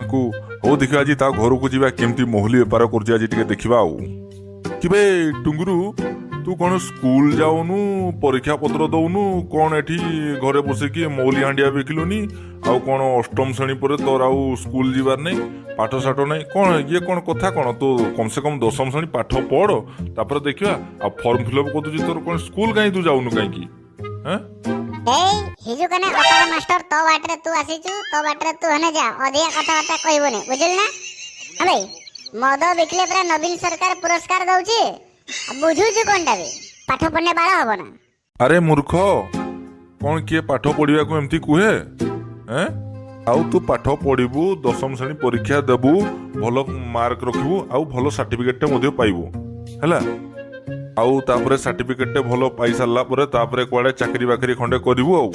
को हो देखिए आज ता घर को जीवा केमती मोहली बेपार कर आज टिके देखिबा आउ कि टुंगुरु तू कौन स्कूल जाऊनु परीक्षा पत्र दौनु कौन एठी घरे बसिकी मौली हांडिया बिकिलुनी आउ कौन अष्टम श्रेणी पर तोर आउ स्कूल जीवार नहीं पाठ साठ नहीं कौन ये कौन कथा कौन तो कम से कम दशम श्रेणी पाठ पढ़ तापर देखिया आ फॉर्म फिलअप कर दूची तोर कौन स्कूल कहीं तू जाऊनु कहीं हैं हिजु कने अपर मास्टर तो बाटरे तू आसीचु तो बाटरे तू हने जा अधिया कथा बाता कहबोने बुझिल ना हां भाई मद बिकले पूरा नवीन सरकार पुरस्कार दउची बुझुछु कोनटा बे पाठ पढ़ने बाला हबो ना अरे मूर्ख कौन किए पाठ पढ़िया को एमती कुहे हैं आउ तू पाठ पढ़िबू दशम श्रेणी परीक्षा देबू भल मार्क रखिबू आउ भल सर्टिफिकेट टे पाइबू हैला आउ तापरे सर्टिफिकेट टे भल पाई सारला परे तापरे कुआडे चाकरी बाकरी खंडे करिवू आउ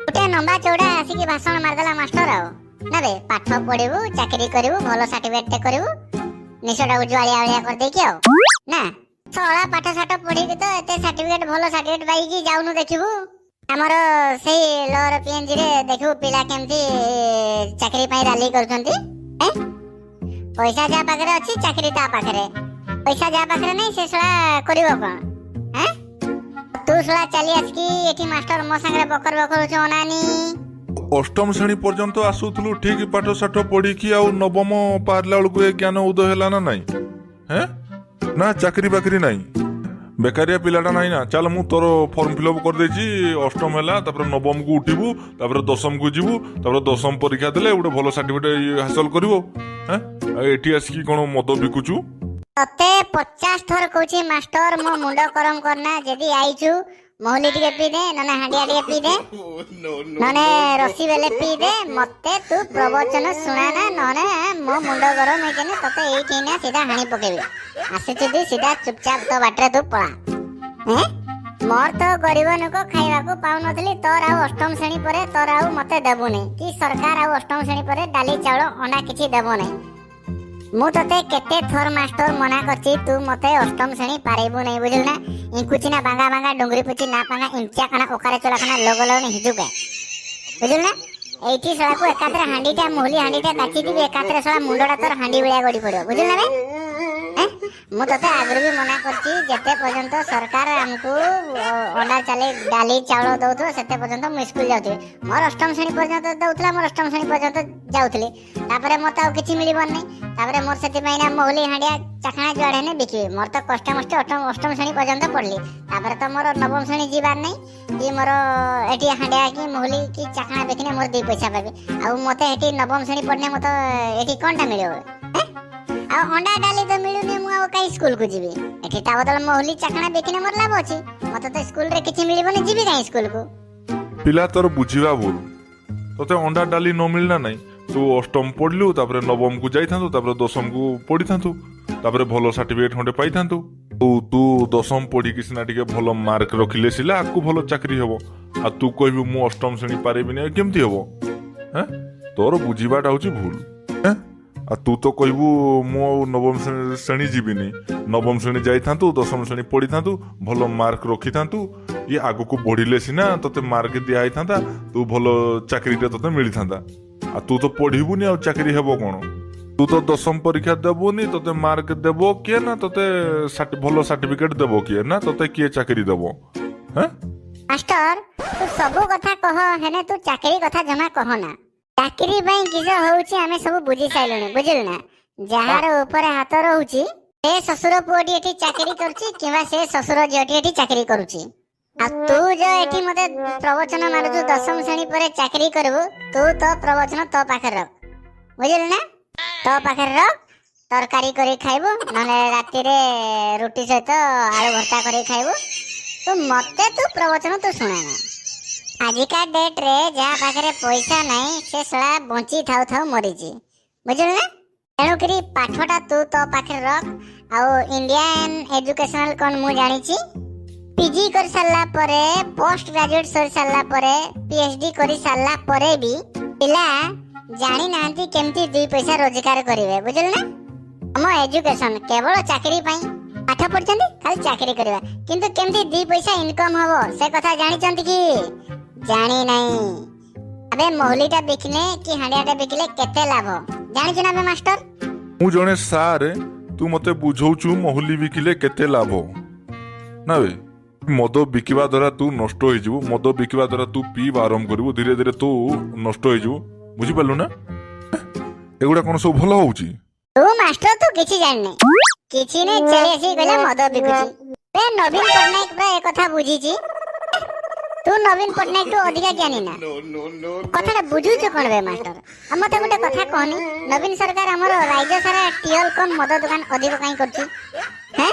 उठे नंबा चौड़ा आसी के भाषण मारदला मास्टर आउ ना बे पाठ पढ़िबू चाकरी करिवू भल सर्टिफिकेट टे करिवू निशोडा उज्वालिया आलिया कर दे के आउ ना छोड़ा पाठ साठ पढ़ी के तो एते सर्टिफिकेट भल सर्टिफिकेट पाई की जाउनु देखिबू हमर सेही लोअर पीएनजी रे देखू पिला केमती चाकरी पाई रैली करछंती पैसा जा पाखरे अछि चाकरी ता पाखरे पैसा जा पाखरे नहीं से सला करिवो कोन हैं तू सला चली आसकी एठी मास्टर मो संगे बकर बकर छ ओनानी अष्टम श्रेणी पर्यंत आसुथलु ठीक पाठ साठ पढ़ी की आउ नवम पारला बेलू ज्ञान उदय हैला ना नहीं हैं ना चाकरी बाकरी नहीं बेकारिया पिलाटा नहीं ना चल मु तोर फॉर्म फिलअप कर देछि अष्टम हैला तापर नवम को उठिबू तापर दशम को जीवू तापर दशम परीक्षा देले गोटे भल सर्टिफिकेट हासिल करिवो हैं एठी आसी कोन मद बिकुचू तते 50 थर कहूची मास्टर मो मुंड करम करना जदी आइचू मोहली टिके पी दे नने हांडिया टिके पी दे नने रसी बेले पी दे मते तू प्रवचन सुना ना नने मो मुंड गरम हे केने तते एई केना सीधा हाणी पकेबे आसे छिदी सीधा चुपचाप तो बाटरे तू पळा हैं मोर तो गरीब नको खाइबा को पाउ नथली तोर आउ अष्टम श्रेणी परे तोर आउ मते देबुनी कि सरकार आउ अष्टम श्रेणी परे डाली चाउल अंडा किछि देबो नै मु तते केते थर मास्टर मना करछि तू मते अष्टम श्रेणी पारेबु नै बुझल ना इंकुचिना बांगा बांगा डोंगरी पुची ना पांगा इंचा कना ओकारे चला कना लोग लोग ने हिजुके बुझल ना एठी सळा को एकात्र हांडीटा मोहली हांडीटा काची दिबे एकात्र सळा मुंडडा तोर हांडी बेळा गडी पड़ो बुझल ना बे मु तते आगुर भी मना करछि जेते पर्यंत सरकार हमको अंडा चाले डाली चावल दउथो सेते पर्यंत मु स्कूल जाउथि मोर अष्टम श्रेणी पर्यंत दउथला मोर अष्टम श्रेणी पर्यंत जाउथली तापरे मते आ किछि मिलिबन नै तापरे मोर सेति माइना मोहली हांडिया चाखना जोड़े ने बिकी मोर तो कष्ट मष्ट अष्टम श्रेणी पर्यंत पढ़ली तापरे तो मोर नवम श्रेणी जीवार नै कि मोर एठी हांडिया कि मोहली कि चाखना बिकने मोर 2 पैसा पाबे आ मते एठी नवम श्रेणी पढ़ने मते एठी कोनटा मिलियो आ अंडा डाली तो मिलुनी मु आ काई स्कूल को जीबी एठी ता बदल मोहली चाखना बिकने मोर लाभ अछि मते तो स्कूल रे किछि मिलिबनी जीबी काई स्कूल को पिला तोर बुझिबा भूल तते अंडा डाली न मिलना नहीं तू अष्टम पढ़लु तापर नवम को जाई थांतु तापर दशम को पढ़ी थांतु तापर भलो सर्टिफिकेट खंडे पाई थांतु तू दशम पढ़ी कि सिना टिके भलो मार्क रखिले सिला आकु भलो चाकरी हबो आ तू कहबी मु अष्टम श्रेणी पारेबिनी केमती हबो हैं तोर बुझिबाटा होची भूल हैं आ तू तो कहबू मु नवम श्रेणी जीविनी नवम श्रेणी जाई थांतु दशम श्रेणी पढ़ी थांतु भलो मार्क रखी थांतु ये आगु को बढ़िले सिना तते मार्क दिया आइ थांता तू भलो चाकरीटा तते मिली थांता आ तू तो पढ़िबुनी आ चाकरी हेबो कोन तू तो दशम परीक्षा देबुनी तते मार्क देबो के ना तते भलो सर्टिफिकेट देबो के ना तते के चाकरी देबो हैं मास्टर तू सब कथा कह हेने तू चाकरी कथा जमा कह ना चाकरी पई किछ होउची हमें सब बुझी साइलुनी बुझिल ना जहार ऊपर हाथ रहउची से ससुर पुओटी एठी चाकरी करची किबा से ससुर जेठी एठी चाकरी करूची आ तू जो एठी मते प्रवचन मारुछु दशम श्रेणी परे चाकरी करबो तू तो प्रवचन तो पाखर रख बुझिल ना तो पाखर रख तरकारी करी खाइबो नले राती रे रोटी सहित आलू भर्ता करी खाइबो तू मते तू प्रवचन तू सुनाना आजिका डेट रे जा पाखरे पैसा नहीं से सला बंची थाउ थाउ मरीची बुझिल ना तेणु करी पाठटा तू तो पाखरे रख आ इंडियन एजुकेशनल कोन मु जानिची पीजी कर सारला परे पोस्ट ग्रेजुएट सर सारला परे पीएचडी करी सारला परे भी पिला जानी नांती केमती 2 पैसा रोजगार करिवे बुझिल ना हम एजुकेशन केवल चाकरी पई पाठ पढ़छंती खाली चाकरी करबा किंतु केमती 2 पैसा इनकम हबो से कथा जानि चंती की जानी नहीं अबे मोहलीटा बिकने कि हांडियाटा बिकले केते लाभ जानिछु ना बे मास्टर? ମୁଁ ଜଣେ ସାର୍ ତୁ ମତେ ବୁଝଉଛୁ ମହୁଲି ବିକିଲେ କେତେ ଲାଭ ନା ବେ ମଦ ବିକିବା ଦ୍ୱାରା ତୁ ନଷ୍ଟ ହେଇଯିବୁ ମଦ ବିକିବା ଦ୍ୱାରା ତୁ ପିଇବା ଆରମ୍ଭ କରିବୁ ଧୀରେ ଧୀରେ ତୁ ନଷ୍ଟ ହେଇଯିବୁ ବୁଝିପାରିଲୁ ନା ଏଗୁଡା କଣ ସବୁ ଭଲ ହଉଛି? तू मास्टर तू किछि जानने किछि ने चली आसी कहला मद बिकुची बे नवीन पटनायक प्रा ए कथा बुझीची तू नवीन पटनायक तो अधिका ज्ञानी ना कथाटा बुझुछ कोन बे मास्टर हम मते गोटे कथा कहनी नवीन सरकार हमर राज्य सारा टियल कम मद दुकान अधिक काई करची हैं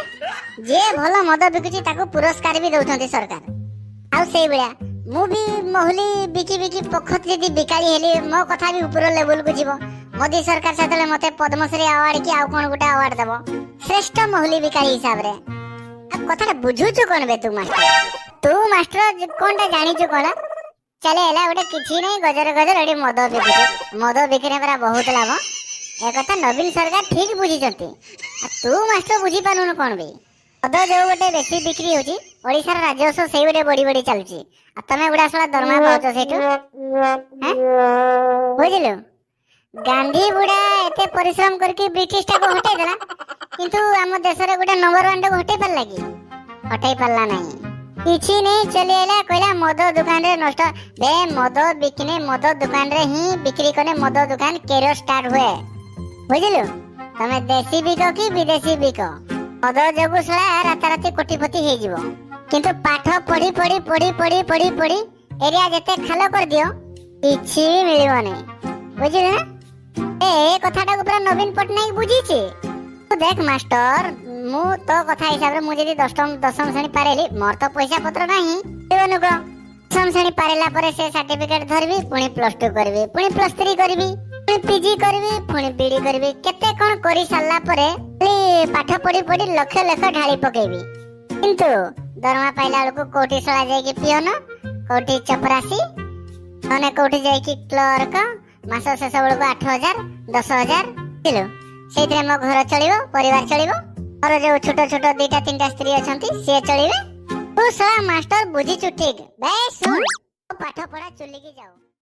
जे भलो मद बिकुची ताको पुरस्कार भी दउथंती सरकार आउ सेई बेला मु भी मोहली बिकी बिकी पखत जदी बिकाली हेली मो कथा भी ऊपर लेवल को जीवो मोदी सरकार सेतले मते पद्मश्री अवार्ड की आउ कोन गोटे अवार्ड देबो श्रेष्ठ मोहली बिकाली हिसाब रे अब कथाटा बुझुछ कोन बे तू मास्टर कोनटा जानिछु कोन चले एला गोटे किछि नै गजर गजर एडी मद बिकुची मद बिकने परा बहुत लाभ ए कथा नवीन सरकार ठीक बुझी जंती तू मास्टर बुझी पानुन कोन बे मद जो गोटे बेसी बिक्री होची ओडिसा राजस्व सेई गोटे बड़ी बड़ी चालुची आ तमे गुडा सला दरमा पाउछ सेठु हैं बुझिलो गांधी बुढ़ा एते परिश्रम करके ब्रिटिश टा को हटे देला किंतु हम देश रे गोटे नंबर 1 को हटे पारला की हटे पारला नहीं किछि नहीं चली आइला कहला मद दुकान रे नष्ट बे मद बिकने मद दुकान रे ही बिक्री करने मद दुकान केरो स्टार्ट हुए बुझिलो तमे देसी बिको कि विदेशी बिको मद जगु सला राताराती कोटिपति हे जीवो किंतु पाठ पढ़ी पढ़ी पढ़ी पढ़ी पढ़ी पढ़ी एरिया जते खालो कर दियो किछि भी मिलिबो नै बुझिलो ना ए कथाटा पूरा नवीन पटनायक बुझीची तू देख मास्टर मु तो कथा हिसाब रे मु जदी दशम श्रेणी पारेली मोर तो पैसा पत्र नाही देवनु को दशम श्रेणी पारेला परे से सर्टिफिकेट धरबी पुणी +2 करबी पुणी +3 करबी पुणी पीजी करबी पुणी बीडी करबी केते कोन करि सारला परे पाठ पढ़ी पढ़ी लक्ष लक्ष ढाली पकेबी किंतु दरमा पाइला को कोठी सला जाय कि पियोन कोठी चपरासी माने कोठी जाय कि क्लर्क मास शेष बेलू 8,000 10,000 किलो से मो घर चलो परिवार चलो और जो छोट छोट 2-3 स्त्री अच्छा सी चलिए तू सला मास्टर बुझीचु ठीक बे सुन पाठ पढ़ा चुली की जाओ।